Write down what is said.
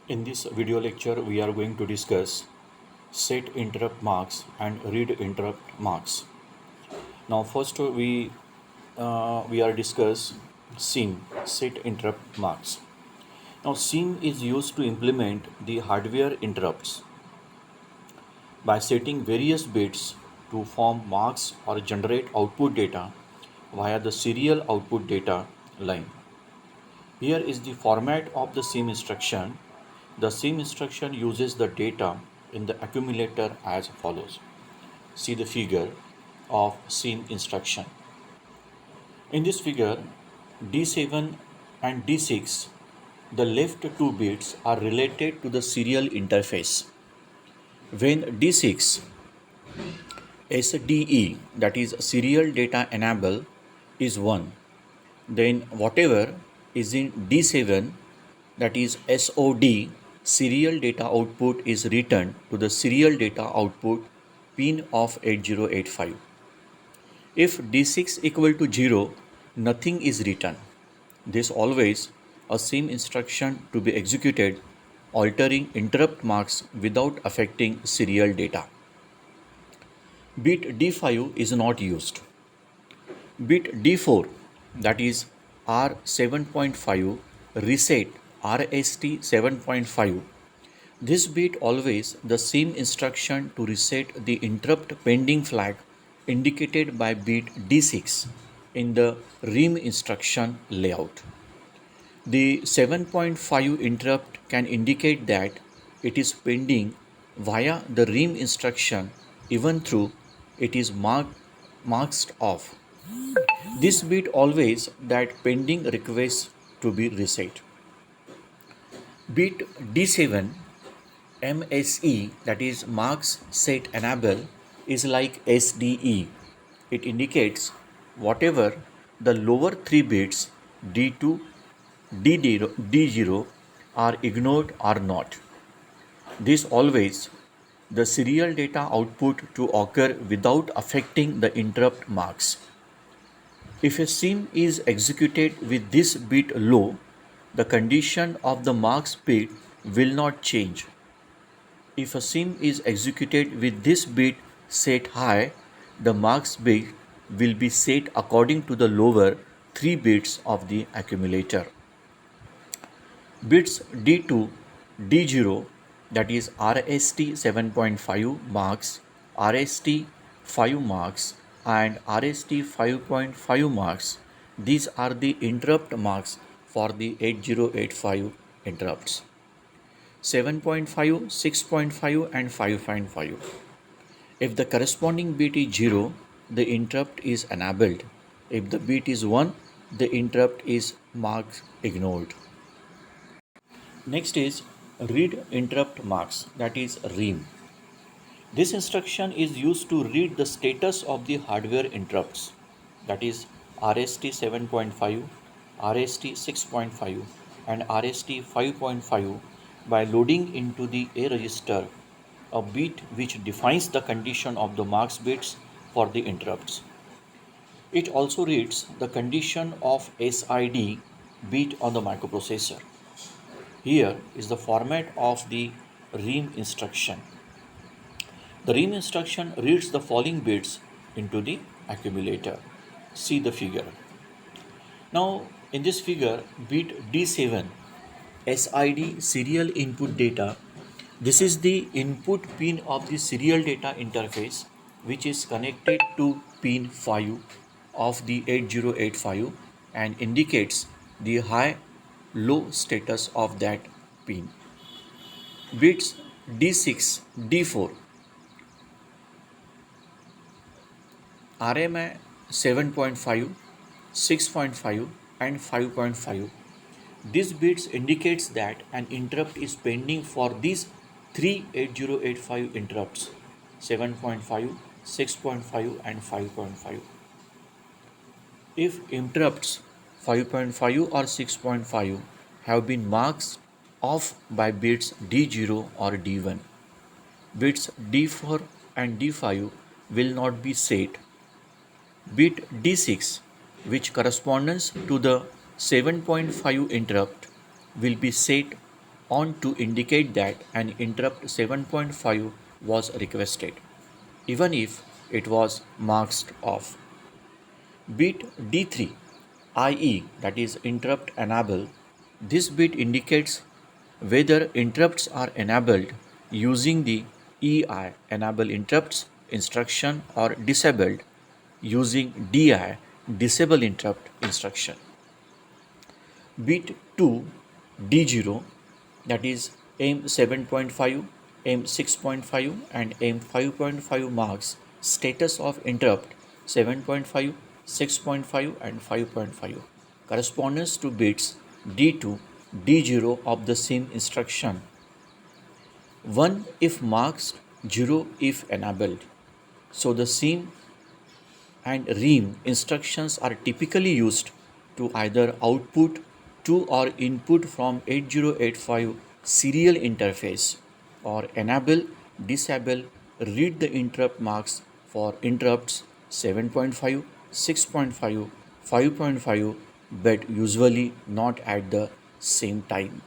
In this video lecture, we are going to discuss set interrupt marks and read interrupt marks. Now, first we are discuss SIM set interrupt marks. Now, SIM is used to implement the hardware interrupts by setting various bits to form marks or generate output data via the serial output data line. Here is the format of the SIM instruction. The SIM instruction uses the data in the accumulator as follows. See the figure of SIM instruction. In this figure, D7 and D6, the left two bits are related to the serial interface. When D6 SDE, that is serial data enable, is 1, then whatever is in D7, that is SOD, serial data output, is returned to the serial data output pin of 8085. If D6 equal to 0, nothing is written. This always a SIM instruction to be executed, altering interrupt marks without affecting serial data. Bit D5 is not used. Bit D4, that is R7.5, reset RST 7.5. This bit always the same instruction to reset the interrupt pending flag indicated by bit D6 in the RIM instruction layout. The 7.5 interrupt can indicate that it is pending via the RIM instruction even though it is marked off. This bit always that pending request to be reset. Bit D7 MSE, that is marks set enable, is like SDE. It indicates whatever the lower three bits D2, D0 are ignored or not. This always the serial data output to occur without affecting the interrupt marks. If a SIM is executed with this bit low, the condition of the marks bit will not change. If a SIM is executed with this bit set high, the marks bit will be set according to the lower 3 bits of the accumulator. Bits D2, D0, that is RST 7.5 marks, RST 5 marks and RST 5.5 marks. These are the interrupt marks for the 8085 interrupts. 7.5, 6.5 and 5.5. If the corresponding bit is 0, the interrupt is enabled. If the bit is 1, the interrupt is marked ignored. Next is read interrupt marks, that is RIM. This instruction is used to read the status of the hardware interrupts, that is RST 7.5, RST 6.5 and RST 5.5 by loading into the A register a bit which defines the condition of the marks bits for the interrupts. It also reads the condition of SID bit on the microprocessor. Here is the format of the RIM instruction. The RIM instruction reads the following bits into the accumulator. See the figure. Now in this figure, bit D7 SID serial input data. This is the input pin of the serial data interface which is connected to pin 5 of the 8085 and indicates the high low status of that pin. Bits D6, D4, RMA 7.5, 6.5 and 5.5. These bits indicates that an interrupt is pending for these three 8085 interrupts 7.5, 6.5 and 5.5. If interrupts 5.5 or 6.5 have been marked off by bits D0 or D1, bits D4 and D5 will not be set. Bit D6, which corresponds to the 7.5 interrupt, will be set on to indicate that an interrupt 7.5 was requested, even if it was marked off. Bit D3, IE, that is interrupt enable. This bit indicates whether interrupts are enabled using the EI enable interrupts instruction or disabled using DI disable interrupt instruction. Bit 2 D0, that is AIM 7.5, AIM 6.5 and AIM 5.5 marks status of interrupt 7.5, 6.5 and 5.5 corresponds to bits D2, D0 of the same instruction. 1 if marked, 0 if enabled. So the SIM and REAM instructions are typically used to either output to or input from 8085 serial interface or enable, disable, read the interrupt marks for interrupts 7.5, 6.5, 5.5, but usually not at the same time.